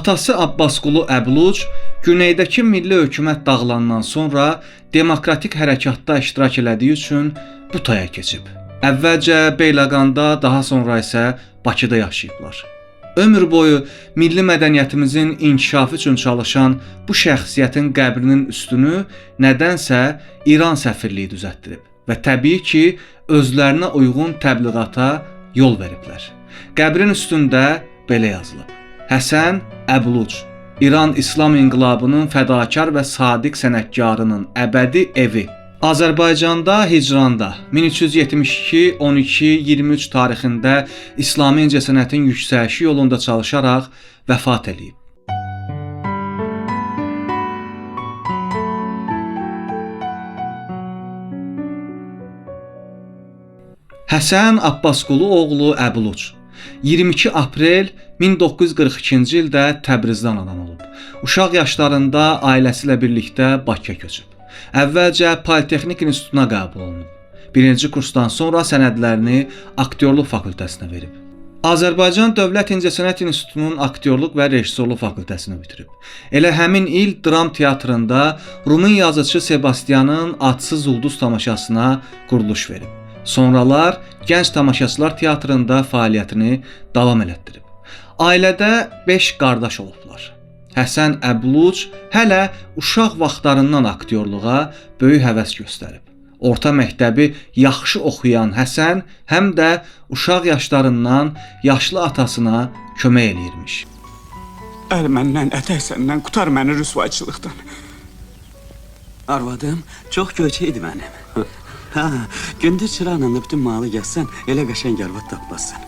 Atası Abbasqulu Əbluc güneydəki milli hökumət dağılandan sonra demokratik hərəkatda iştirak elədiyi üçün Butaya keçib. Əvvəlcə Beyləqanda, daha sonra isə Bakıda yaşayıblar. Ömür boyu milli mədəniyyətimizin inkişafı üçün çalışan bu şəxsiyyətin qəbrinin üstünü nədənsə İran səfirliyi düzəltdirib və təbii ki, özlərinə uyğun təbliğata yol veriblər. Qəbrin üstündə belə yazılıb: Həsən Əbluc, İran İslam İnqilabının fədakar və sadiq sənətkarının əbədi evi. Azərbaycanda hicranda 1372-12-23 tarixində İslami incəsənətin yüksəlişi yolunda çalışaraq vəfat eləyib. Həsən Abbasqulu oğlu Əbluc 22 aprel 1942-ci ildə Təbrizdən anadan olub. Uşaq yaşlarında ailəsi ilə birlikdə Bakıya köçüb. Əvvəlcə Politexnik İnstitutuna qəbul olunub. Birinci kursdan sonra sənədlərini aktyorluq fakültəsinə verib. Azərbaycan Dövlət İncəsənət İnstitutunun aktyorluq və rejissorluq fakültəsini bitirib. Elə həmin il dram teatrında Rumun yazıçı Sebastianın Adsız Ulduz tamaşasına quruluş verib. Sonralar Gənc Tamaşaçılar Teatrında fəaliyyətini davam elətdirib. Ailədə 5 qardaş olublar. Həsən Əbluc hələ uşaq vaxtlarından aktyorluğa böyük həvəs göstərib. Orta məktəbi yaxşı oxuyan Həsən həm də uşaq yaşlarından yaşlı atasına kömək eləyirmiş. Əl məndən, ətək səndən, qutar məni rüsvayçılıqdan. Arvadım çox göyçəydi mənim. Gündüz çıraqla da bütün malı gəzsən, elə qəşəng arvad tapmazsan.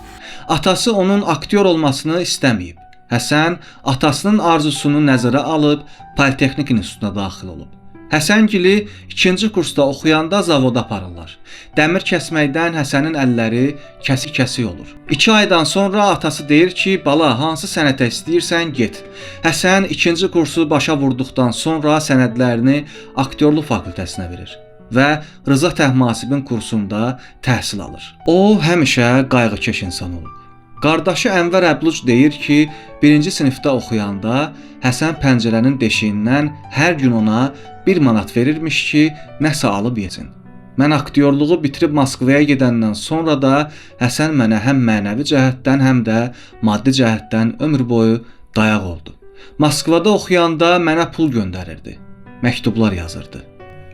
Atası onun aktyor olmasını istəməyib. Həsən atasının arzusunu nəzərə alıb Politexnik İnstitutuna daxil olub. Həsəngili 2-ci kursda oxuyanda zavoda aparırlar. Dəmir kəsməkdən Həsənin əlləri kəsik-kəsik olur. 2 aydan sonra atası deyir ki, bala, hansı sənətə istəyirsən get. Həsən 2-ci kursu başa vurduqdan sonra sənədlərini aktyorluq fakültəsinə verir və Rıza Təhmasibin kursunda təhsil alır. O həmişə qayğıkeş insan olub. Qardaşı Ənvər Əbluc deyir ki, 1-ci sinifdə oxuyanda Həsən pəncərənin deşiyindən hər gün ona 1 manat verirmiş ki, nəsə alıb yesin. Mən aktyorluğu bitirib Moskvaya gedəndən sonra da Həsən mənə həm mənəvi cəhətdən, həm də maddi cəhətdən ömür boyu dayaq oldu. Moskvada oxuyanda mənə pul göndərirdi, məktublar yazırdı.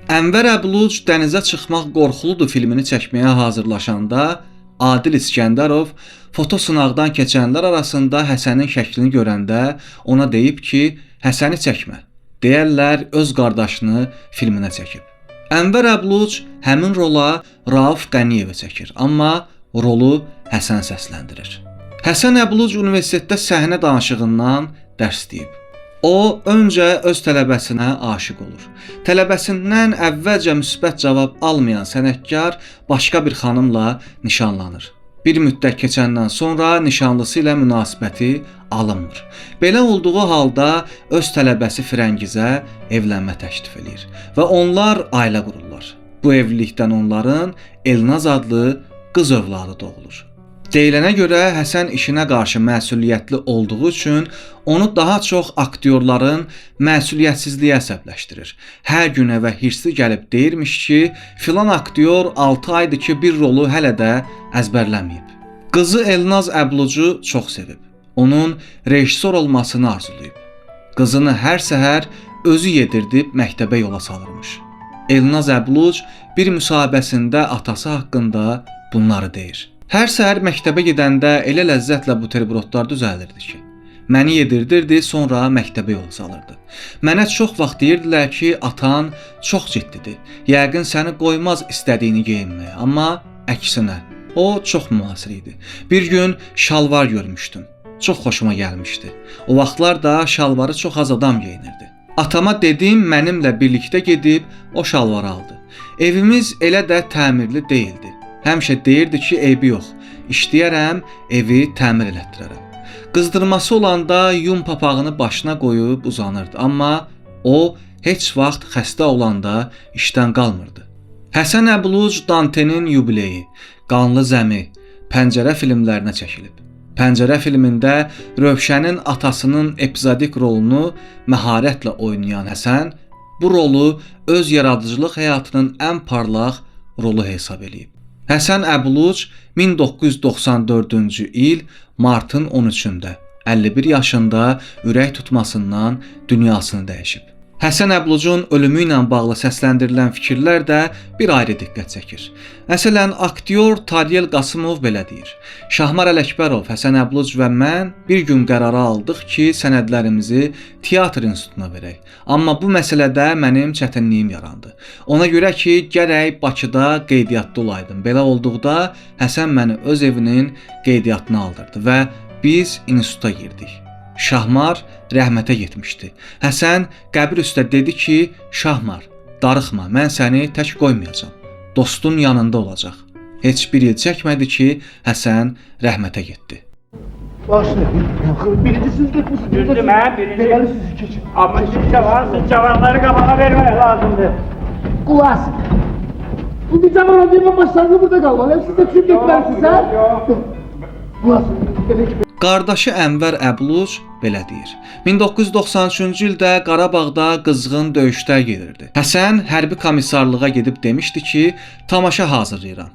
Ənvər Əbluc Dənizə çıxmaq qorxuludur filmini çəkməyə hazırlaşanda Adil İskəndərov foto sınaqdan keçənlər arasında Həsənin şəklini görəndə ona deyib ki, Həsəni çəkmə. Deyərlər öz qardaşını filminə çəkib. Ənvər Əbluc həmin rola Rauf Qəniyevə çəkir, amma rolu Həsən səsləndirir. Həsən Əbluc universitetdə səhnə danışığından dərs deyib. O öncə öz tələbəsinə aşiq olur. Tələbəsindən əvvəlcə müsbət cavab almayan sənətkar başqa bir xanımla nişanlanır. Bir müddət keçəndən sonra nişanlısı ilə münasibəti alınmır. Belə olduğu halda öz tələbəsi Firəngizə evlənmə təklif eləyir və onlar ailə qururlar. Bu evlilikdən onların Elnaz adlı qız övladı doğulur. Deyilənə görə Həsən işinə qarşı məsuliyyətli olduğu üçün onu daha çox aktyorların məsuliyyətsizliyi əsəbləşdirir. Hər gün evə hirsli gəlib deyirmiş ki, filan aktyor 6 aydır ki, bir rolu hələ də əzbərləməyib. Qızı Elnaz Əblucu çox sevib. Onun rejissor olmasını arzulayıb. Qızını hər səhər özü yedirdib məktəbə yola salırmış. Elnaz Əbluc bir müsahibəsində atası haqqında bunları deyir. Hər səhər məktəbə gedəndə elə ləzzətlə buterbrodlar düzəldirdi ki, məni yedirdirdi, sonra məktəbə yol salırdı. Mənə çox vaxt deyirdilər ki, atan çox ciddidir. Yəqin səni qoymaz istədiyini geyinməyə, amma əksinə, o çox müasir idi. Bir gün şalvar görmüşdüm. Çox xoşuma gəlmişdi. O vaxtlar da şalvarı çox az adam geyinirdi. Atama dedim, mənimlə birlikdə gedib o şalvarı aldı. Evimiz elə də təmirli deyildi. Həmişə deyirdi ki, eybi yox, işləyərəm, evi təmir elətdirərəm. Qızdırması olanda yun papağını başına qoyub uzanırdı, amma o heç vaxt xəstə olanda işdən qalmırdı. Həsən Əbluc Dantenin Yubileyi, Qanlı Zəmi, Pəncərə filmlərinə çəkilib. Pəncərə filmində Rövşənin atasının epizodik rolunu məharətlə oynayan Həsən bu rolu öz yaradıcılıq həyatının ən parlaq rolu hesab edib. Həsən Əbuluc 1994-cü il martın 13-də 51 yaşında ürək tutmasından dünyasını dəyişib. Həsən Əblucun ölümü ilə bağlı səsləndirilən fikirlər də bir ayrı diqqət çəkir. Məsələn, aktyor Taryel Qasımov belə deyir: Şahmar Ələkbərov, Həsən Əbluc və mən bir gün qərara aldıq ki, sənədlərimizi teatr institutuna verək. Amma bu məsələdə mənim çətinliyim yarandı. Ona görə ki, gərək Bakıda qeydiyyatda olaydım. Belə olduqda Həsən məni öz evinin qeydiyyatına aldırdı və biz instituta girdik. Şahmar rəhmətə getmişdi. Həsən qəbir üstə dedi ki, Şahmar, darıxma, mən səni tək qoymayacağam. Dostun yanında olacaq. Heç bir il çəkmədi ki, Həsən rəhmətə getdi. Başla. Birinci siz getmişsiniz. Düzdür, mən birinci. Deməli siz keçin. Amma siz cavansınız, cavanları qabağa vermək lazımdır. Qulaq. İndi cavan olduğum başlarında burada qalmalı. Siz də çünki getməlisiniz, ha? Qulaq. Demək ki, Qardaşı Ənvər Əbluc belə deyir: 1993-cü ildə Qarabağda qızğın döyüşlər gedirdi. Həsən hərbi komissarlığa gedib demişdi ki, tamaşa hazırlayıram.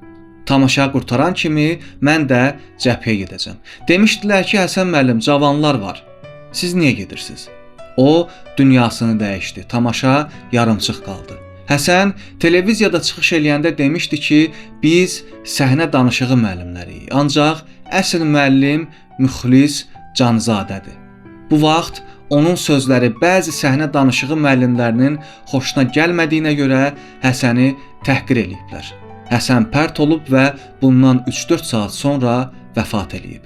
Tamaşa qurtaran kimi mən də cəbhəyə gedəcəm. Demişdilər ki, Həsən müəllim, cavanlar var. Siz niyə gedirsiniz? O dünyasını dəyişdi. Tamaşa yarımçıq qaldı. Həsən televiziyada çıxış eləyəndə demişdi ki, biz səhnə danışığı müəllimləriyik. Ancaq əsl müəllim Müxlis Canzadədir. Bu vaxt onun sözləri bəzi səhnə danışığı müəllimlərinin xoşuna gəlmədiyinə görə Həsəni təhqir eləyiblər. Həsən pərt olub və bundan 3-4 saat sonra vəfat eləyib.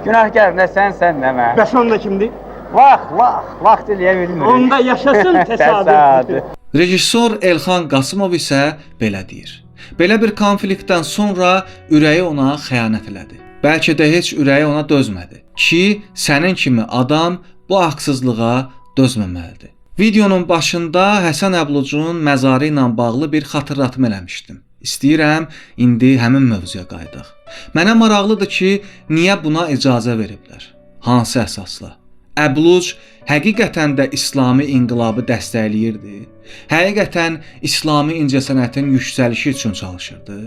Günahkar nə sən nə mən. Bəs onda kimdir? Vaxt eləyə bilmirik. Onda yaşasın təsadüf. Rejissor Elxan Qasımov isə belə deyir: Belə bir konfliktdən sonra ürəyi ona xəyanət elədi. Bəlkə də heç ürəyi ona dözmədi ki, sənin kimi adam bu haqsızlığa dözməməlidir. Videonun başında Həsən Əblucun məzarı ilə bağlı bir xatırlatma eləmişdim. İstəyirəm indi həmin mövzuya qayıdaq. Mənə maraqlıdır ki, niyə buna icazə veriblər? Hansı əsasla? Əbluc həqiqətən də İslami inqilabı dəstəkləyirdi. Həqiqətən İslami incəsənətin yüksəlişi üçün çalışırdı.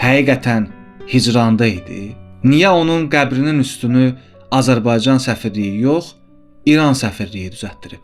Həqiqətən hicranda idi. Niyə onun qəbrinin üstünü Azərbaycan səfirliyi yox, İran səfirliyi düzəltdirib?